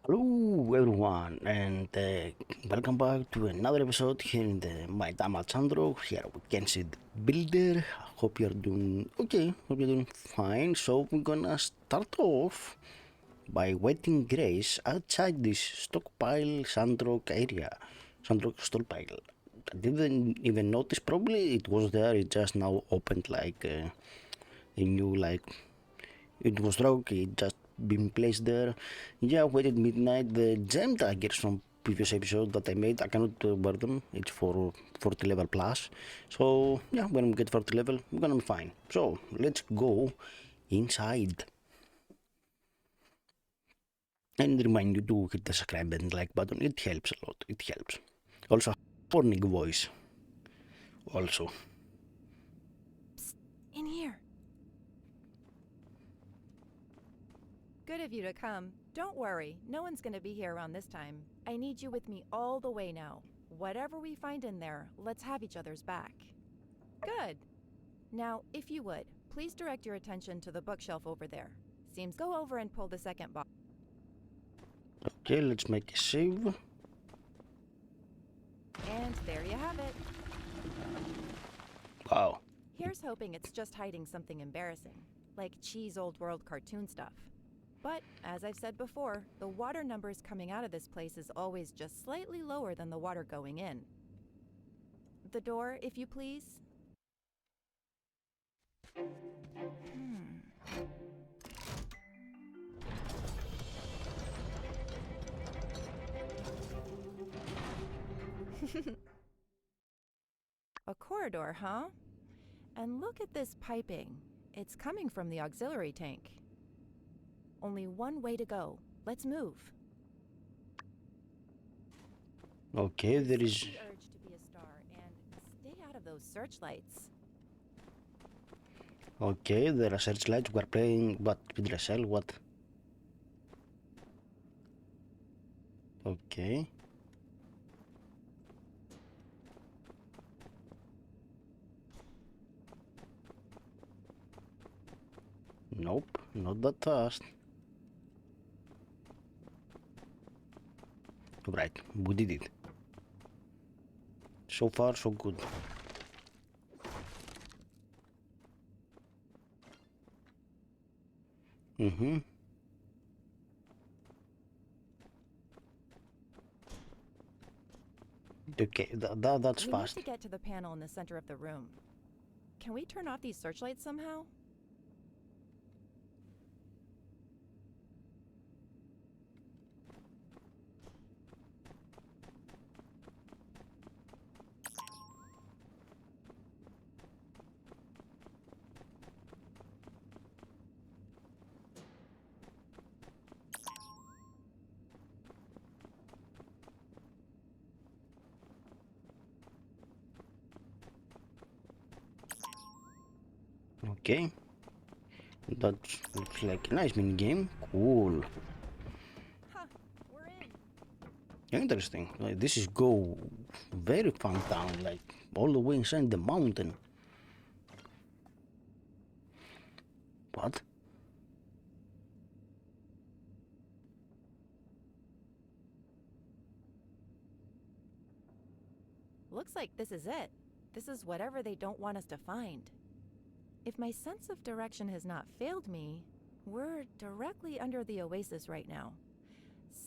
Hello everyone and welcome back to another episode here in my time at Sandrock here with Kensid Builder. Hope you're doing okay, hope you're doing fine. So we're gonna start off by wetting grace outside this stockpile Sandrock area. Sandrock stockpile. I didn't even notice, probably it was there, it just now opened like a new like it was rocky, just been placed there. Yeah, waited midnight. The gem daggers from previous episode that I made, I cannot wear them. It's for 40 level plus. So yeah, when we get 40 level, we're gonna be fine. So let's go inside. And remind you to hit the subscribe and like button. It helps a lot. It helps. Also, warning voice. Also. Psst, in here. Good of you to come. Don't worry, no one's gonna be here around this time. I need you with me all the way now. Whatever we find in there, let's have each other's back. Good. Now, if you would, please direct your attention to the bookshelf over there. Seems go over and pull the second box. Okay, let's make a save. And there you have it. Wow. Here's hoping it's just hiding something embarrassing, like cheese old world cartoon stuff. But, as I've said before, the water numbers coming out of this place is always just slightly lower than the water going in. The door, if you please. A corridor, huh? And look at this piping. It's coming from the auxiliary tank. Only one way to go. Let's move. Okay, there is. The urge to be a star and stay out of those searchlights. Okay, there are searchlights. We're playing what? With Cell? What? Okay. Nope, not that fast. Right, we did it. So far, so good. Mm-hmm. Okay, that's We fast. need to get to the panel in the center of the room. Can we turn off these searchlights somehow? Okay. That looks like a nice mini game. Cool. Huh, we're in. Interesting. Like, this is go very fun town, like all the way inside the mountain. What? Looks like this is it. This is whatever they don't want us to find. If my sense of direction has not failed me, we're directly under the oasis right now.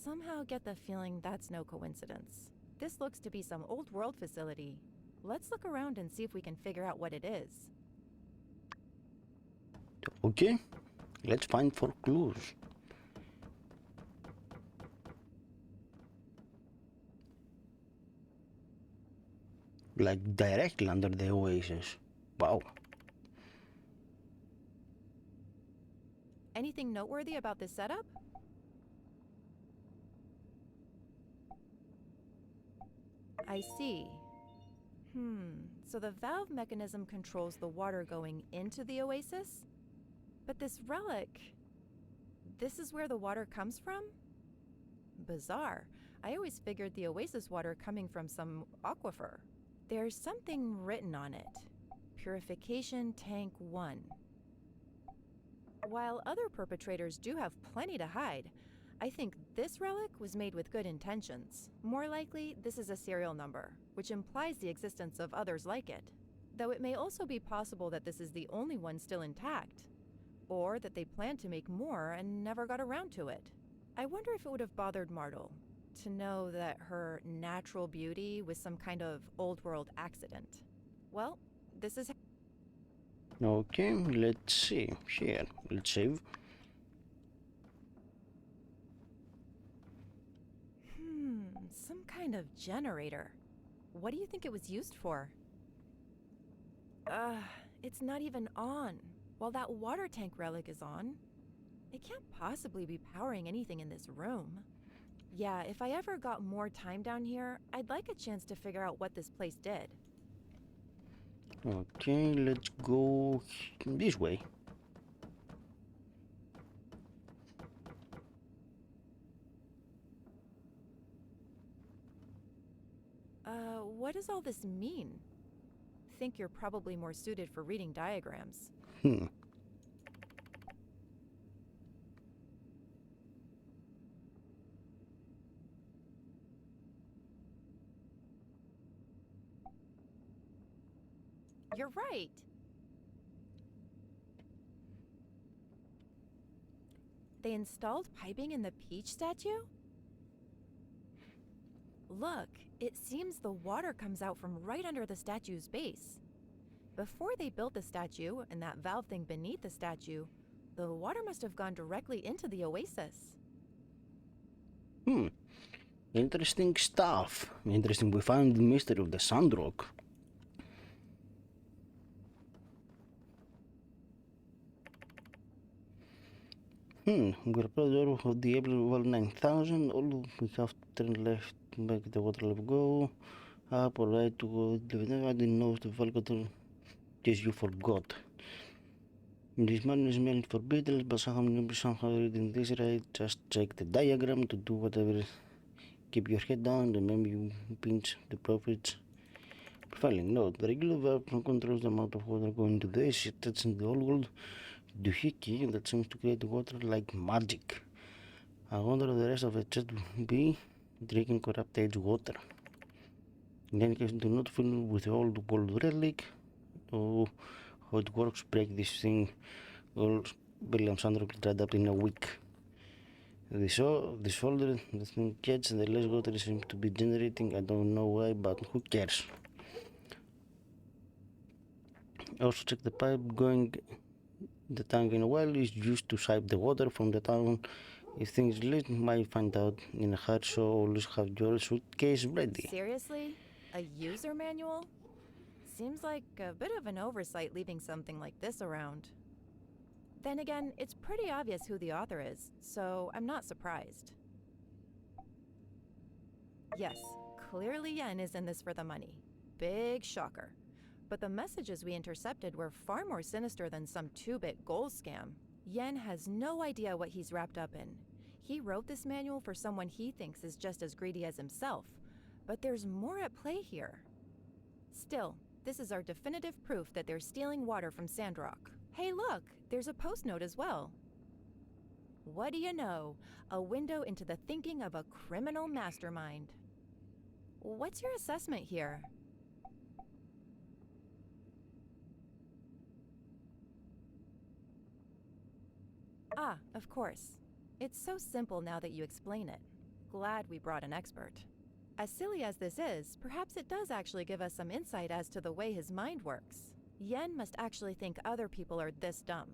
Somehow get the feeling that's no coincidence. This looks to be some old world facility. Let's look around and see if we can figure out what it is. Okay, let's find for clues. Like directly under the oasis. Wow. Anything noteworthy about this setup? I see. So the valve mechanism controls the water going into the oasis? But this relic, this is where the water comes from? Bizarre. I always figured the oasis water coming from some aquifer. There's something written on it. Purification Tank 1. While other perpetrators do have plenty to hide, I think this relic was made with good intentions. More likely, this is a serial number, which implies the existence of others like it. Though it may also be possible that this is the only one still intact, or that they planned to make more and never got around to it. I wonder if it would have bothered Martel to know that her natural beauty was some kind of old world accident. Well, this is... Okay, let's see. Here, let's save. Some kind of generator. What do you think it was used for? It's not even on. While that water tank relic is on, it can't possibly be powering anything in this room. Yeah, if I ever got more time down here, I'd like a chance to figure out what this place did. Okay, let's go this way. What does all this mean? Think you're probably more suited for reading diagrams. Hmm. You're right! They installed piping in the Peach statue? Look, it seems the water comes out from right under the statue's base. Before they built the statue and that valve thing beneath the statue, the water must have gone directly into the oasis. Interesting stuff. Interesting. We found the mystery of the Sandrock. We're probably of the April level 9000. All we have to turn left to make the water level go up or right to go. I didn't know the Valgator. Yes, you forgot. This man is meant for beetles, but somehow reading this right. Just check the diagram to do whatever. Keep your head down, remember you pinch the profits. Profiling note. The regular valve controls the amount of water going to the AC. That's in the old world doohickey that seems to create water like magic. I wonder if the rest of it should be drinking corrupted water. In any case, do not fill with the old world relic. Oh, how it works, break this thing. All William Sandrock dried up in a week. The solder, the thing gets, the less water it seems to be generating. I don't know why, but who cares? Also check the pipe going the tank in a while is used to sipe the water from the town. If things leak, you might find out in a hurry, so always have your suitcase ready. Seriously? A user manual? Seems like a bit of an oversight leaving something like this around. Then again, it's pretty obvious who the author is, so I'm not surprised. Yes, clearly Yen is in this for the money. Big shocker. But the messages we intercepted were far more sinister than some 2-bit gold scam. Yen has no idea what he's wrapped up in. He wrote this manual for someone he thinks is just as greedy as himself. But there's more at play here. Still, this is our definitive proof that they're stealing water from Sandrock. Hey look, there's a post note as well. What do you know? A window into the thinking of a criminal mastermind. What's your assessment here? Ah, of course. It's so simple now that you explain it. Glad we brought an expert. As silly as this is, perhaps it does actually give us some insight as to the way his mind works. Yen must actually think other people are this dumb.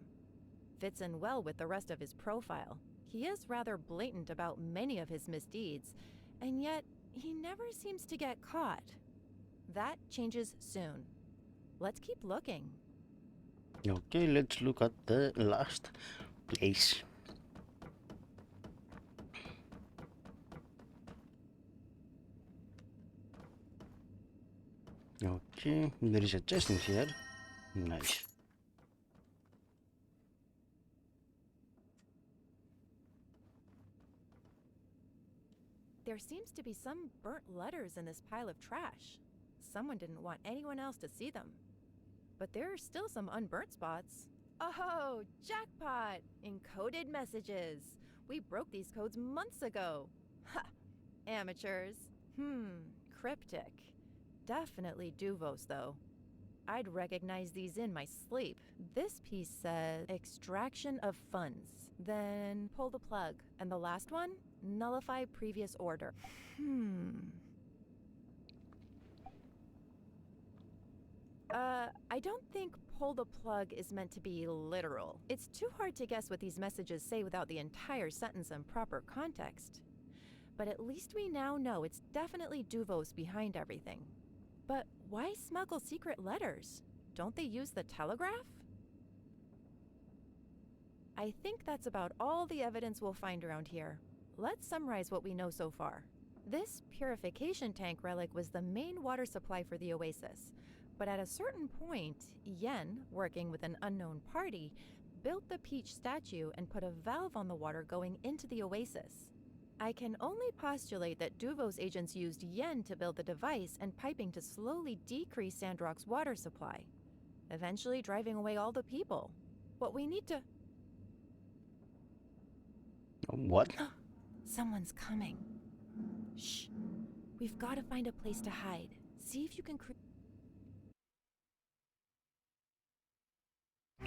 Fits in well with the rest of his profile. He is rather blatant about many of his misdeeds, and yet he never seems to get caught. That changes soon. Let's keep looking. Okay, let's look at the last place. Okay, there is a chest in here. Nice. There seems to be some burnt letters in this pile of trash. Someone didn't want anyone else to see them. But there are still some unburnt spots. Oh, jackpot! Encoded messages. We broke these codes months ago. Ha! Amateurs. Cryptic. Definitely Duvos, though. I'd recognize these in my sleep. This piece says extraction of funds. Then pull the plug. And the last one? Nullify previous order. I don't think pull the plug is meant to be literal. It's too hard to guess what these messages say without the entire sentence in proper context. But at least we now know it's definitely Duvos behind everything. But why smuggle secret letters? Don't they use the telegraph? I think that's about all the evidence we'll find around here. Let's summarize what we know so far. This purification tank relic was the main water supply for the oasis. But at a certain point, Yen, working with an unknown party, built the peach statue and put a valve on the water going into the oasis. I can only postulate that Duvos agents used Yen to build the device and piping to slowly decrease Sandrock's water supply, eventually driving away all the people. What we need to... What? Someone's coming. Shh. We've got to find a place to hide. See if you can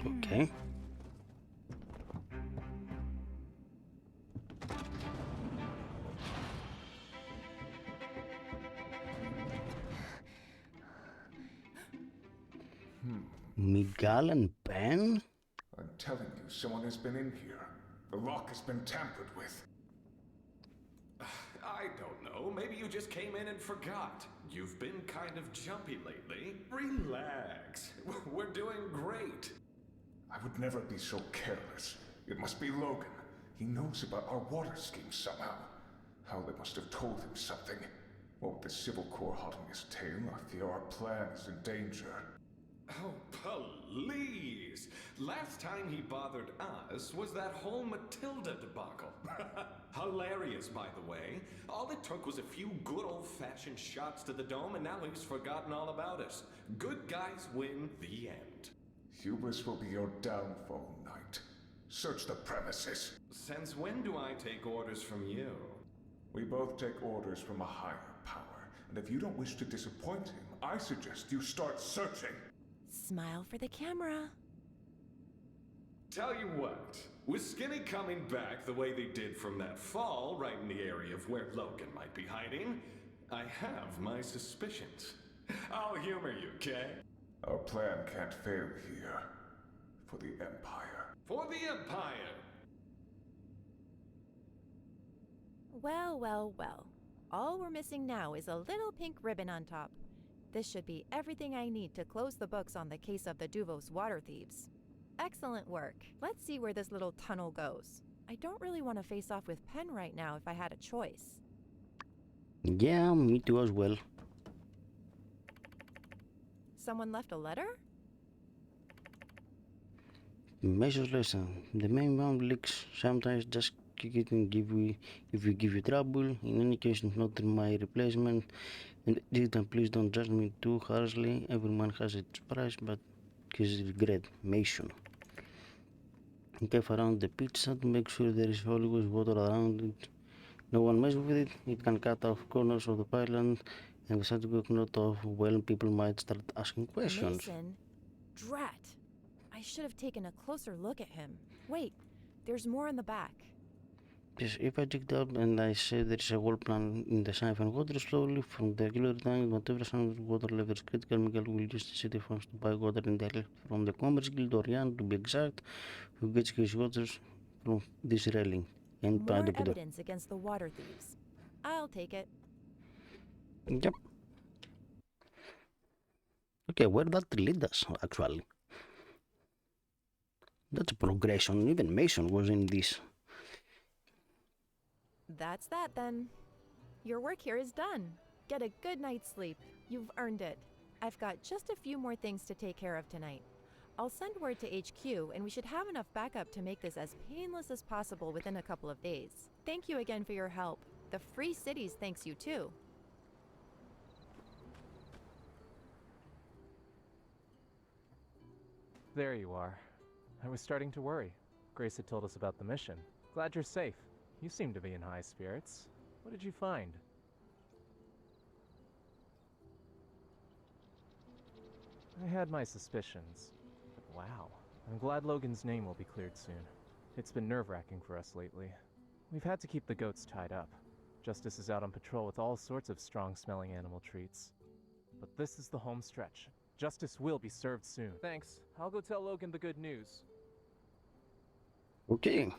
Okay. Miguel and Ben? I'm telling you, someone has been in here. The lock has been tampered with. I don't know. Maybe you just came in and forgot. You've been kind of jumpy lately. Relax. We're doing great. I would never be so careless. It must be Logan. He knows about our water scheme somehow. How they must have told him something. What with the Civil Corps hot on his tail, I fear our plan is in danger. Oh, please! Last time he bothered us was that whole Matilda debacle. Hilarious, by the way. All it took was a few good old-fashioned shots to the dome, and now he's forgotten all about us. Good guys win, the end. Hubris will be your downfall, Knight. Search the premises. Since when do I take orders from you? We both take orders from a higher power, and if you don't wish to disappoint him, I suggest you start searching. Smile for the camera. Tell you what, with Skinny coming back the way they did from that fall, right in the area of where Logan might be hiding, I have my suspicions. I'll humor you, Kay? Our plan can't fail here. For the Empire. For the Empire! Well, well, well. All we're missing now is a little pink ribbon on top. This should be everything I need to close the books on the case of the Duvos water thieves. Excellent work. Let's see where this little tunnel goes. I don't really want to face off with Penn right now if I had a choice. Yeah, me too as well. Someone left a letter? Message lesson. The main one leaks. Sometimes just kick it and if we give you trouble. In any case, not my replacement. And please don't judge me too harshly. Everyone has its price, but his regret. Mason. Keep around the pizza to make sure there is always water around it. No one messes with it. It can cut off corners of the pylon, and the Sandrock not off well. People might start asking questions. Mason? Drat! I should have taken a closer look at him. Wait, there's more in the back. Yes, if I checked out and I say there is a wall plan in the siphon water slowly from the killer tank, whatever sound water level is critical, Miguel will use the city funds to buy water entirely from the Commerce Guild or Jan to be exact, who gets his waters from this railing. And More evidence against the water thieves. I'll take it. Yep. Okay, where that lead us, actually? That's a progression. Even Mason was in this. That's that then. Your work here is done. Get a good night's sleep. You've earned it. I've got just a few more things to take care of tonight. I'll send word to HQ, and we should have enough backup to make this as painless as possible within a couple of days. Thank you again for your help. The Free Cities thanks you too. There you are. I was starting to worry. Grace had told us about the mission. Glad you're safe. You seem to be in high spirits. What did you find? I had my suspicions. But wow, I'm glad Logan's name will be cleared soon. It's been nerve-wracking for us lately. We've had to keep the goats tied up. Justice is out on patrol with all sorts of strong-smelling animal treats. But this is the home stretch. Justice will be served soon. Thanks. I'll go tell Logan the good news. Okay.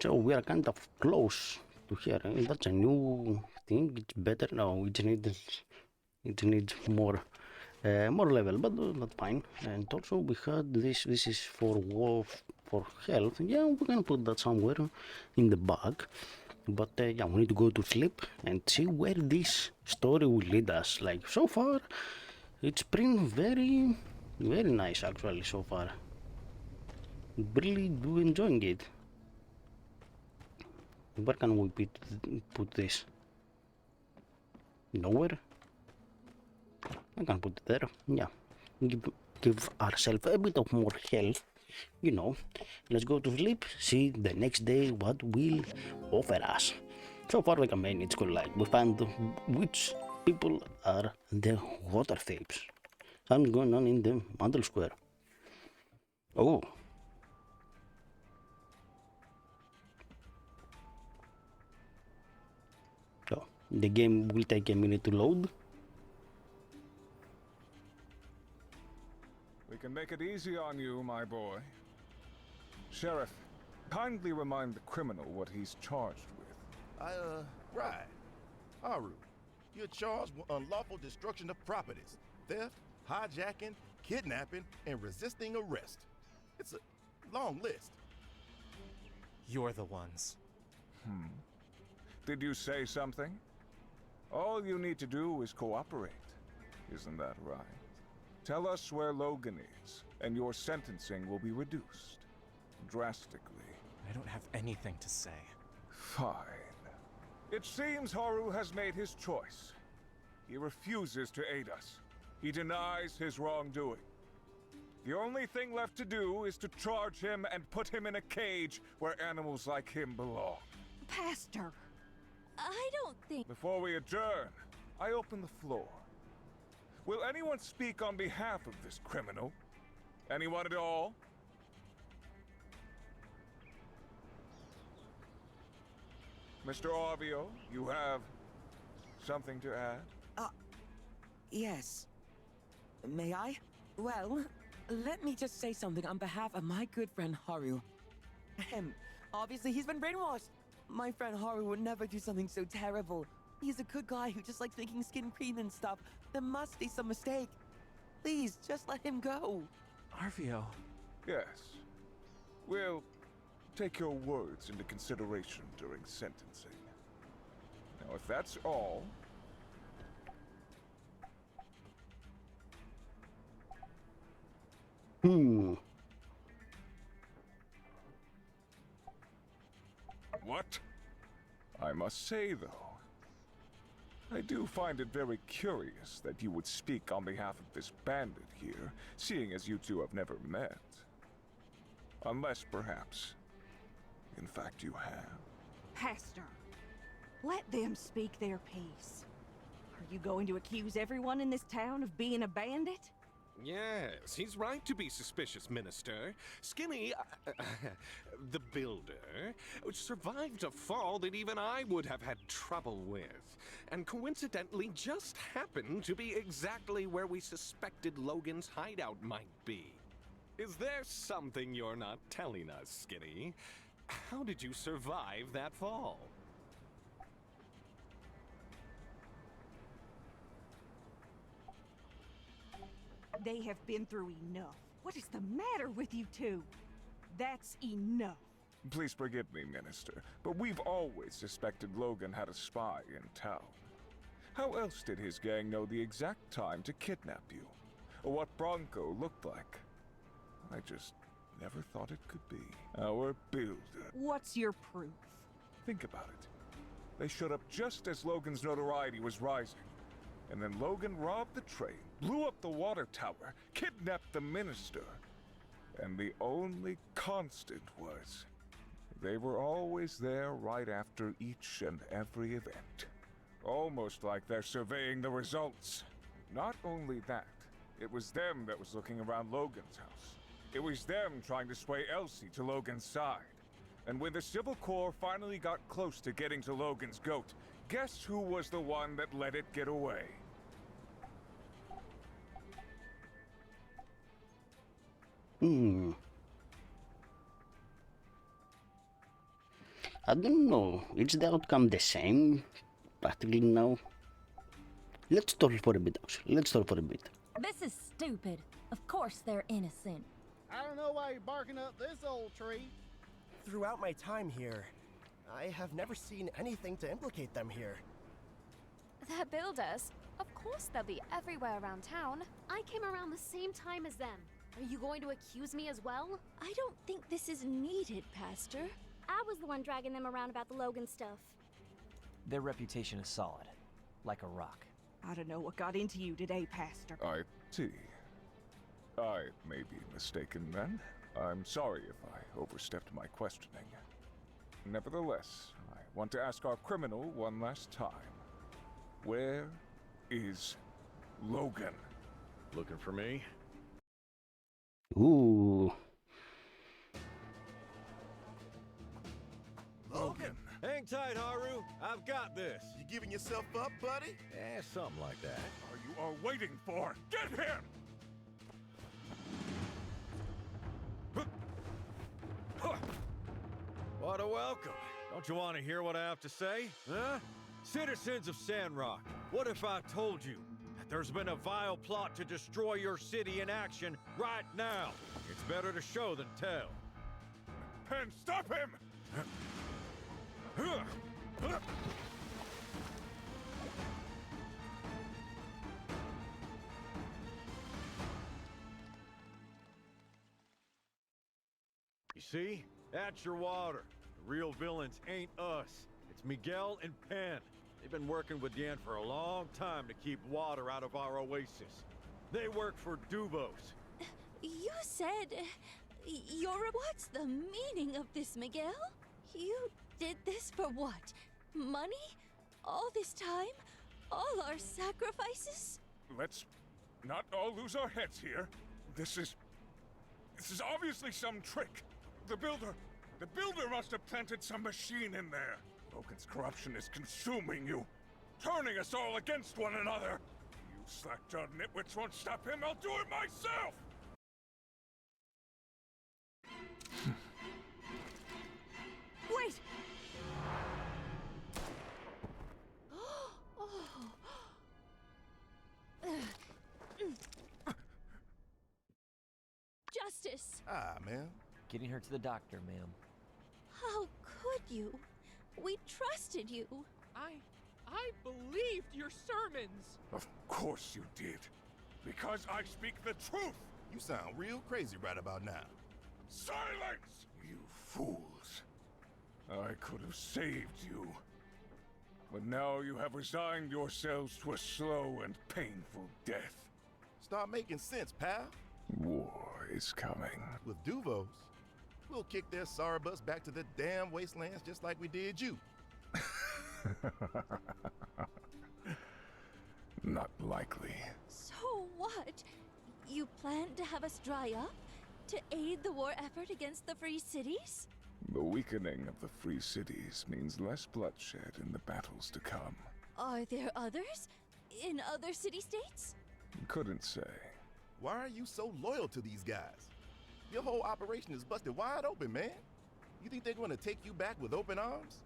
So we are kind of close to here. That's a new thing. It's better now. It needs more level, but that's fine. And also we had this. This is for health. Yeah, we can put that somewhere in the bag. But yeah, we need to go to sleep and see where this story will lead us. Like so far, it's been very nice actually so far. Really do enjoying it. Where can we put this? Nowhere? I can put it there. Yeah. Give ourselves a bit of more health. You know. Let's go to sleep. See the next day what will offer us. So far, like I mean, it's good. Like we found which people are the water thieves. Something's going on in the Mantle Square. Oh. So, the game will take a minute to load. We can make it easy on you, my boy. Sheriff, kindly remind the criminal what he's charged with. Right. Haru, you're charged with unlawful destruction of properties, theft, hijacking, kidnapping, and resisting arrest. It's a long list. You're the ones. Did you say something? All you need to do is cooperate. Isn't that right? Tell us where Logan is, and your sentencing will be reduced. Drastically. I don't have anything to say. Fine. It seems Haru has made his choice. He refuses to aid us. He denies his wrongdoing. The only thing left to do is to charge him and put him in a cage where animals like him belong. Pastor, I don't think... Before we adjourn, I open the floor. Will anyone speak on behalf of this criminal? Anyone at all? Mr. Orvio, you have something to add? Yes. May I? Well, let me just say something on behalf of my good friend Haru. Obviously he's been brainwashed. My friend Haru would never do something so terrible. He's a good guy who just likes making skin cream and stuff. There must be some mistake. Please, just let him go. Arvio. Yes. We'll take your words into consideration during sentencing. Now, if that's all... What? I must say, though, I do find it very curious that you would speak on behalf of this bandit here, seeing as you two have never met. Unless, perhaps, in fact you have. Pastor, let them speak their piece. Are you going to accuse everyone in this town of being a bandit? Yes, he's right to be suspicious, Minister. Skinny, the builder, survived a fall that even I would have had trouble with, and coincidentally just happened to be exactly where we suspected Logan's hideout might be. Is there something you're not telling us, Skinny? How did you survive that fall? They have been through enough. What is the matter with you two? That's enough. Please forgive me, Minister, but we've always suspected Logan had a spy in town. How else did his gang know the exact time to kidnap you? Or what Bronco looked like? I just never thought it could be. Our builder. What's your proof? Think about it. They showed up just as Logan's notoriety was rising. And then Logan robbed the train, blew up the water tower, kidnapped the minister. And the only constant was They were always there right after each and every event. Almost like they're surveying the results. Not only that, it was them that was looking around Logan's house. It was them trying to sway Elsie to Logan's side. And when the Civil Corps finally got close to getting to Logan's goat, guess who was the one that let it get away? I don't know. Is the outcome the same practically now? Let's talk for a bit, actually. Let's talk for a bit. This is stupid. Of course they're innocent. I don't know why you're barking up this old tree. Throughout my time here, I have never seen anything to implicate them here. They're builders. Of course they'll be everywhere around town. I came around the same time as them. Are you going to accuse me as well? I don't think this is needed, Pastor. I was the one dragging them around about the Logan stuff. Their reputation is solid, like a rock. I don't know what got into you today, Pastor. I see. I may be mistaken then. I'm sorry if I overstepped my questioning. Nevertheless, I want to ask our criminal one last time. Where is Logan? Looking for me? Ooh. Logan! Hang tight, Haru. I've got this. You giving yourself up, buddy? Something like that. Are you all waiting for? Get him! What a welcome. Don't you want to hear what I have to say? Huh? Citizens of Sandrock, what if I told you that there's been a vile plot to destroy your city in action right now? It's better to show than tell. Pen, stop him! You see? That's your water. The real villains ain't us. It's Miguel and Penn. They've been working with Yen for a long time to keep water out of our oasis. They work for Duvos. You said... What's the meaning of this, Miguel? You did this for what? Money? All this time? All our sacrifices? Let's not all lose our heads here. This is obviously some trick. The builder must have planted some machine in there. Logan's corruption is consuming you, turning us all against one another. You slack-jawed nitwits won't stop him. I'll do it myself. Wait! Justice! Ah, man. Getting her to the doctor, ma'am. How could you? We trusted you. I believed your sermons. Of course you did. Because I speak the truth. You sound real crazy right about now. Silence! You fools. I could have saved you. But now you have resigned yourselves to a slow and painful death. Start making sense, pal. War is coming. With Duvos, we'll kick their sorry butts back to the damn wastelands just like we did you. Not likely. So what? You plan to have us dry up? To aid the war effort against the Free Cities? The weakening of the Free Cities means less bloodshed in the battles to come. Are there others? In other city-states? Couldn't say. Why are you so loyal to these guys? Your whole operation is busted wide open, man. You think they're gonna take you back with open arms?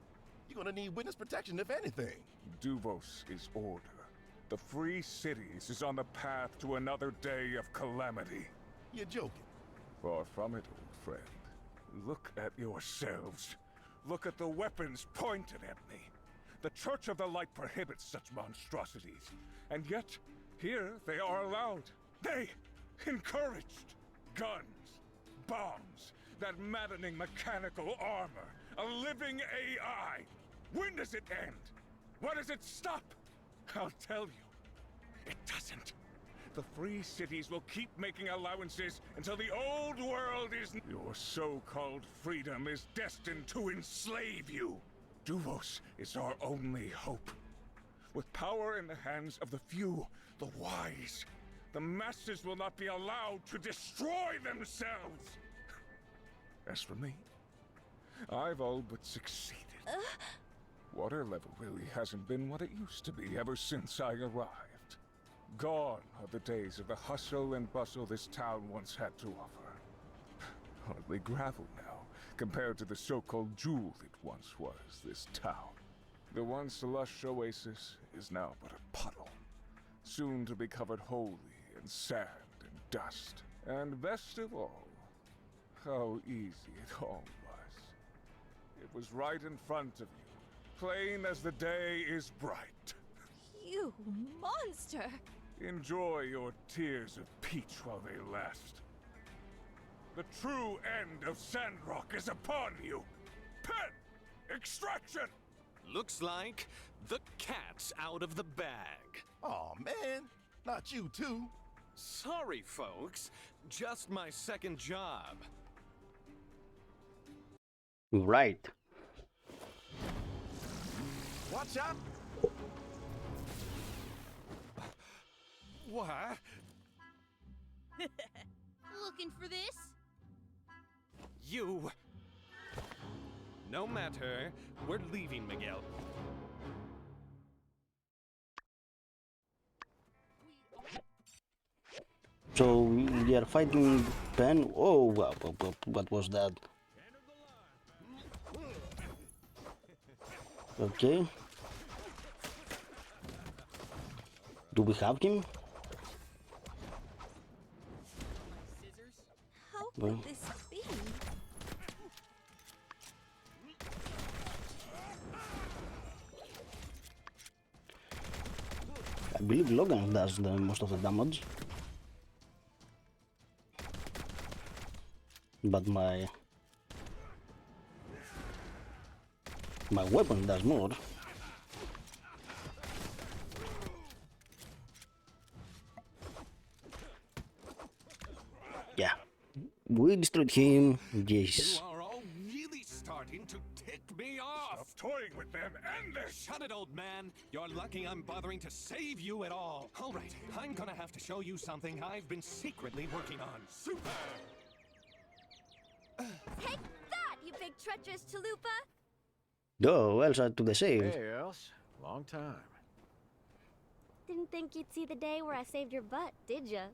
You're gonna need witness protection, if anything. Duvos is order. The Free Cities is on the path to another day of calamity. You're joking. Far from it, old friend. Look at yourselves. Look at the weapons pointed at me. The Church of the Light prohibits such monstrosities. And yet, here they are allowed. They encouraged. Guns, bombs, that maddening mechanical armor, a living AI. When does it end? When does it stop? I'll tell you. It doesn't. the free cities will keep making allowances until the old world is... Your so-called freedom is destined to enslave you. Duvos is our only hope. With power in the hands of the few, the wise, the masses will not be allowed to destroy themselves. As for me, I've all but succeeded. Water level really hasn't been what it used to be ever since I arrived. Gone are the days of the hustle and bustle this town once had to offer. Hardly gravel now, compared to the so-called jewel it once was, this town. The once lush oasis is now but a puddle, soon to be covered wholly in sand and dust. And best of all, how easy it all was. It was right in front of you, plain as the day is bright. You monster! Enjoy your tears of peach while they last. The true end of Sandrock is upon you. Pen! Extraction! Looks like the cat's out of the bag. Aw, man. Not you, too. Sorry, folks. Just my second job. Right. Watch out! What? Looking for this? You... No matter. We're leaving, Miguel. So we are fighting Pen. Oh, what was that? Okay. Do we have him? How Well. could this be? I believe Logan does the most of the damage. But my weapon does more. Yeah. We destroyed him. Yes. You are all really starting to tick me off. Stop toying with them and their... Shut it, old man. You're lucky I'm bothering to save you at all. All right, I'm gonna have to show you something I've been secretly working on. Super! Take that, you big treacherous chalupa! Go, Elsa to the save. Hey, Els. Long time. Didn't think you'd see the day where I saved your butt, did ya?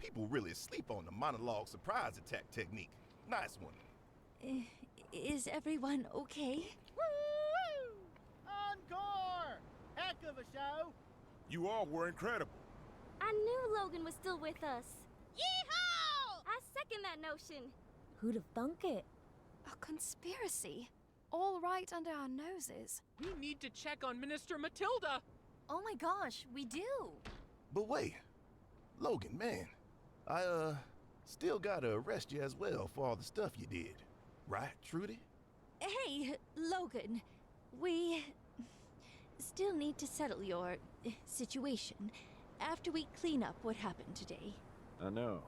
People really sleep on the monologue surprise attack technique. Nice one. Is everyone okay? Woo! Encore! Heck of a show! You all were incredible. I knew Logan was still with us. Yeehaw! I second that notion. Who'd have thunk it? A conspiracy. All right under our noses. We need to check on Minister Matilda. Oh my gosh, we do! But wait. Logan, man. I, still gotta arrest you as well for all the stuff you did. Right, Trudy? Hey, Logan. We still need to settle your situation after we clean up what happened today. I know.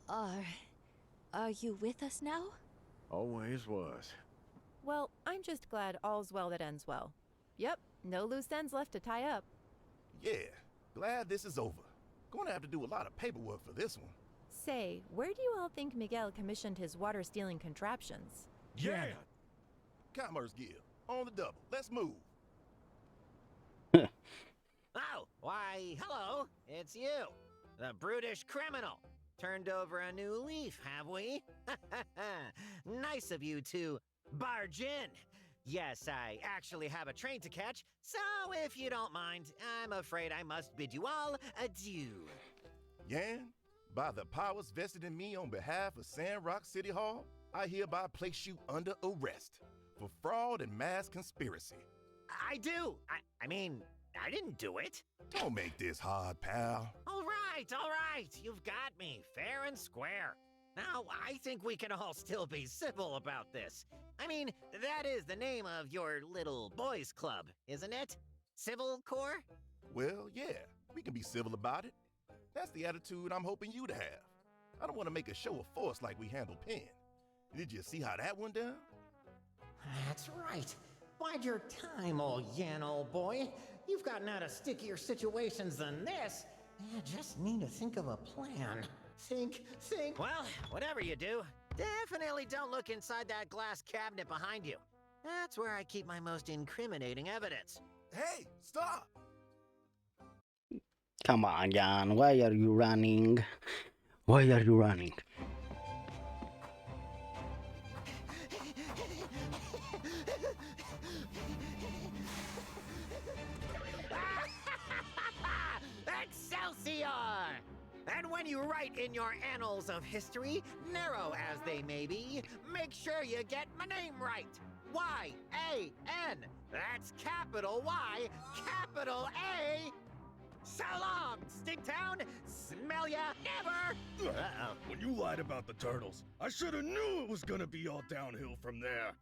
Are you with us now? Always was. Well, I'm just glad all's well that ends well. Yep, no loose ends left to tie up. Yeah, glad this is over. Gonna have to do a lot of paperwork for this one. Say, where do you all think Miguel commissioned his water-stealing contraptions? Yeah! Commerce Guild, on the double. Let's move. Oh, why, hello. It's you. The brutish criminal. Turned over a new leaf, have we? Nice of you to barge in. Yes, I actually have a train to catch, so if you don't mind, I'm afraid I must bid you all adieu. Yan, by the powers vested in me on behalf of Sandrock City Hall, I hereby place you under arrest for fraud and mass conspiracy. I do. I mean, I didn't do it. Don't make this hard, pal. All right. You've got me, fair and square. Now, I think we can all still be civil about this. I mean, that is the name of your little boys' club, isn't it? Civil Corps? Well, yeah, we can be civil about it. That's the attitude I'm hoping you to have. I don't want to make a show of force like we handled Penn. Did you see how that went down? That's right. Bide your time, old Yan, old boy. You've gotten out of stickier situations than this. You just need to think of a plan. Think. Well, whatever you do, definitely don't look inside that glass cabinet behind you. That's where I keep my most incriminating evidence. Hey, stop! Come on, Jan, why are you running? Why are you running? Excelsior! And when you write in your annals of history, narrow as they may be, make sure you get my name right. Y-A-N. That's capital Y, capital A. So long, Stinktown. Smell ya never. Uh-oh. When you lied about the turtles, I should have knew it was gonna be all downhill from there.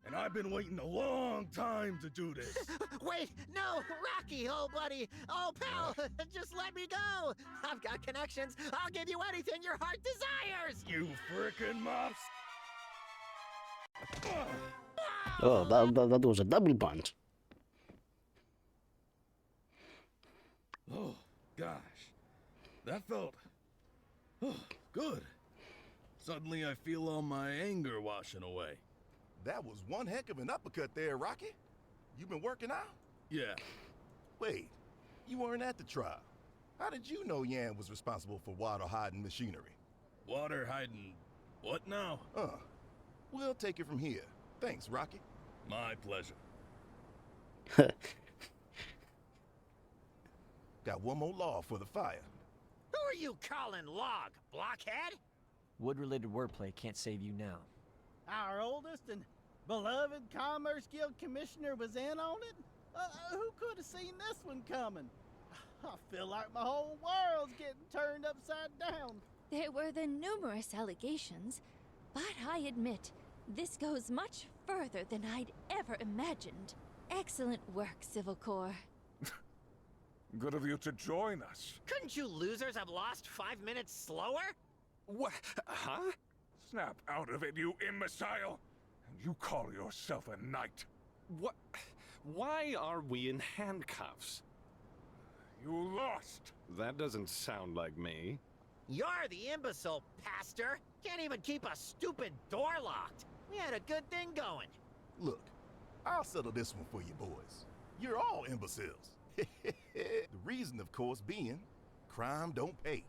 And I've been waiting a long time to do this. Wait, no, Rocky, old buddy, old pal, just let me go. I've got connections. I'll give you anything your heart desires. You frickin' mops. Oh, that was a double punch. Oh, gosh. That felt good. Suddenly I feel all my anger washing away. That was one heck of an uppercut there, Rocky. You been working out? Yeah. Wait, you weren't at the trial. How did you know Yan was responsible for water hiding machinery? Water hiding what now? We'll take it from here. Thanks, Rocky. My pleasure. Got one more log for the fire. Who are you calling log, blockhead? Wood-related wordplay can't save you now. Our oldest and beloved Commerce Guild Commissioner was in on it? Who could have seen this one coming? I feel like my whole world's getting turned upside down. There were the numerous allegations, but I admit, this goes much further than I'd ever imagined. Excellent work, Civil Corps. Good of you to join us. Couldn't you losers have lost 5 minutes slower? What? Huh? Snap out of it, you imbecile! And you call yourself a knight. What? Why are we in handcuffs? You lost! That doesn't sound like me. You're the imbecile, pastor. Can't even keep a stupid door locked. We had a good thing going. Look, I'll settle this one for you boys. You're all imbeciles. The reason, of course, being crime don't pay.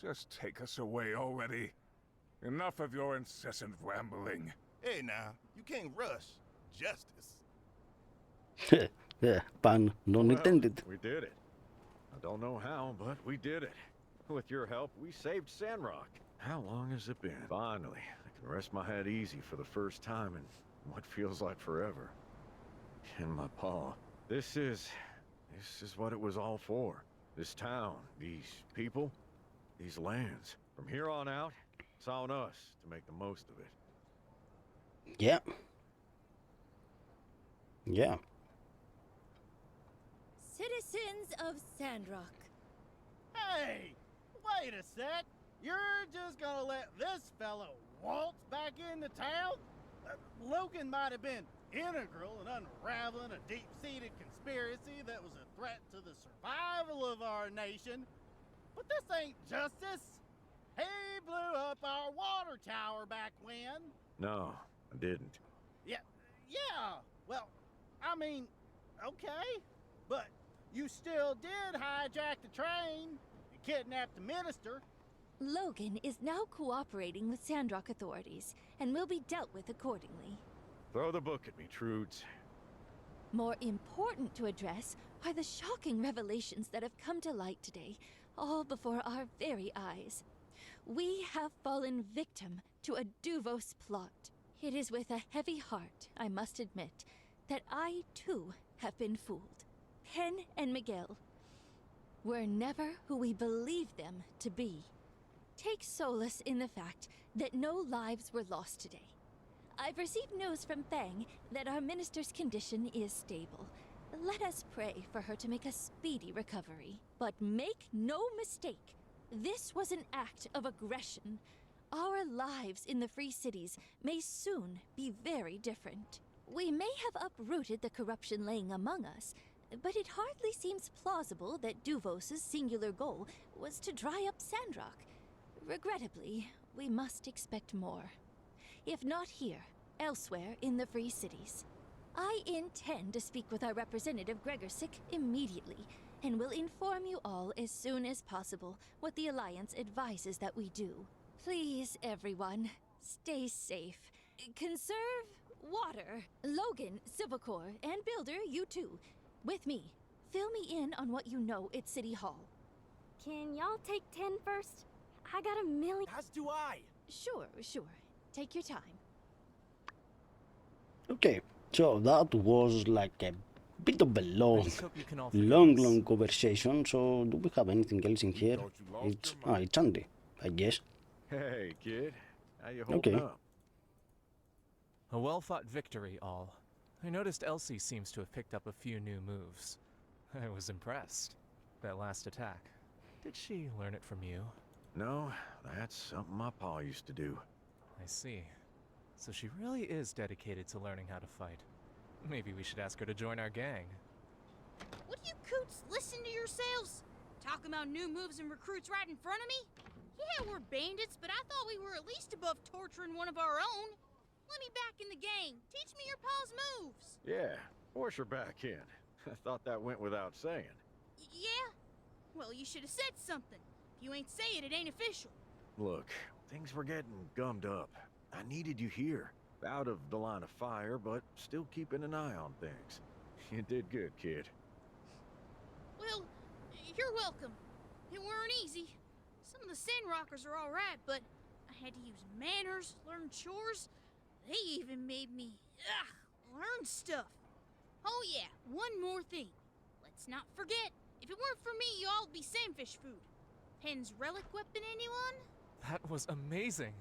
Just take us away already. Enough of your incessant rambling. Hey now, you can't rush justice. Yeah, pun non intended. We did it. I don't know how, but we did it. With your help, we saved Sandrock. How long has it been? Finally, I can rest my head easy for the first time in what feels like forever. In my paw. This is what it was all for. This town, these people, these lands. From here on out, it's on us to make the most of it. Yeah. Yeah. Citizens of Sandrock. Hey, wait a sec. You're just gonna let this fellow waltz back into town? Logan might have been integral in unraveling a deep-seated conspiracy that was a threat to the survival of our nation, but this ain't justice. He blew up our water tower back when. No, I didn't. Yeah, well, I mean, okay, but you still did hijack the train and kidnap the minister. Logan is now cooperating with Sandrock authorities and will be dealt with accordingly. Throw the book at me, Trudes. More important to address are the shocking revelations that have come to light today, all before our very eyes. We have fallen victim to a Duvos plot. It is with a heavy heart, I must admit, that I, too, have been fooled. Penn and Miguel were never who we believed them to be. Take solace in the fact that no lives were lost today. I've received news from Fang that our minister's condition is stable, Let us pray for her to make a speedy recovery. But make no mistake, this was an act of aggression. Our lives in the Free Cities may soon be very different. We may have uprooted the corruption laying among us, but it hardly seems plausible that Duvos's singular goal was to dry up Sandrock. Regrettably, we must expect more. If not here, elsewhere in the Free Cities. I intend to speak with our representative Gregorsic immediately, and will inform you all as soon as possible what the Alliance advises that we do. Please, everyone, stay safe. Conserve water. Logan, Civil Corps, and Builder, you too. With me. Fill me in on what you know at City Hall. Can y'all take 10 first? I got a million. As do I. Sure. Take your time. Okay, so that was like a bit of a I just hope you can all forgive long us. conversation. So do we have anything else in here? It's Andy, I guess. Hey, kid. How you holding Okay. up? A well-fought victory, all. I noticed Elsie seems to have picked up a few new moves. I was impressed. That last attack. Did she learn it from you? No, that's something my pa used to do. I see. So she really is dedicated to learning how to fight. Maybe we should ask her to join our gang. Would you coots listen to yourselves? Talking about new moves and recruits right in front of me? Yeah, we're bandits, but I thought we were at least above torturing one of our own. Let me back in the gang. Teach me your pa's moves. Yeah, Portia back in. I thought that went without saying. Yeah? Well, you should have said something. If you ain't say it, it ain't official. Look, things were getting gummed up. I needed you here. Out of the line of fire, but still keeping an eye on things. You did good, kid. Well, you're welcome. It weren't easy. Some of the Sandrockers are alright, but I had to use manners, learn chores. They even made me, learn stuff. Oh yeah, one more thing. Let's not forget, if it weren't for me, you all would be sandfish food. Pen's relic weapon, anyone? That was amazing.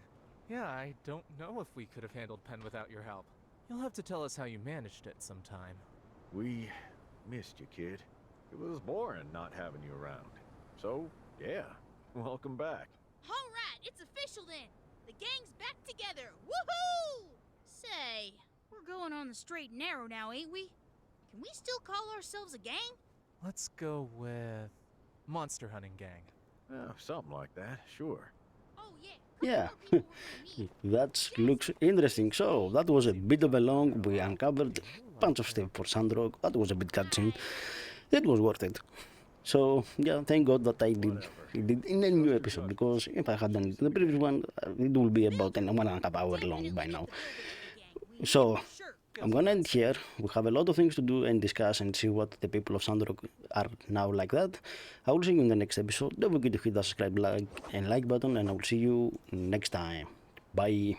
Yeah, I don't know if we could have handled Pen without your help. You'll have to tell us how you managed it sometime. We missed you, kid. It was boring not having you around. So, yeah, welcome back. Alright, it's official then. The gang's back together. Woohoo! Say, we're going on the straight and narrow now, ain't we? Can we still call ourselves a gang? Let's go with Monster Hunting Gang. Something like that, sure. Oh yeah. Yeah, that looks interesting. So that was a bit of a long. We uncovered a bunch of stuff for Sandrock. That was a bit cutscene. It was worth it. So yeah, thank God that I did in a new episode, because if I had done the previous one, it will be about 1.5 hours long by now. So I'm gonna end here. We have a lot of things to do and discuss and see what the people of Sandrock are now like that. I will see you in the next episode. Don't forget to hit the subscribe and like button, and I will see you next time. Bye.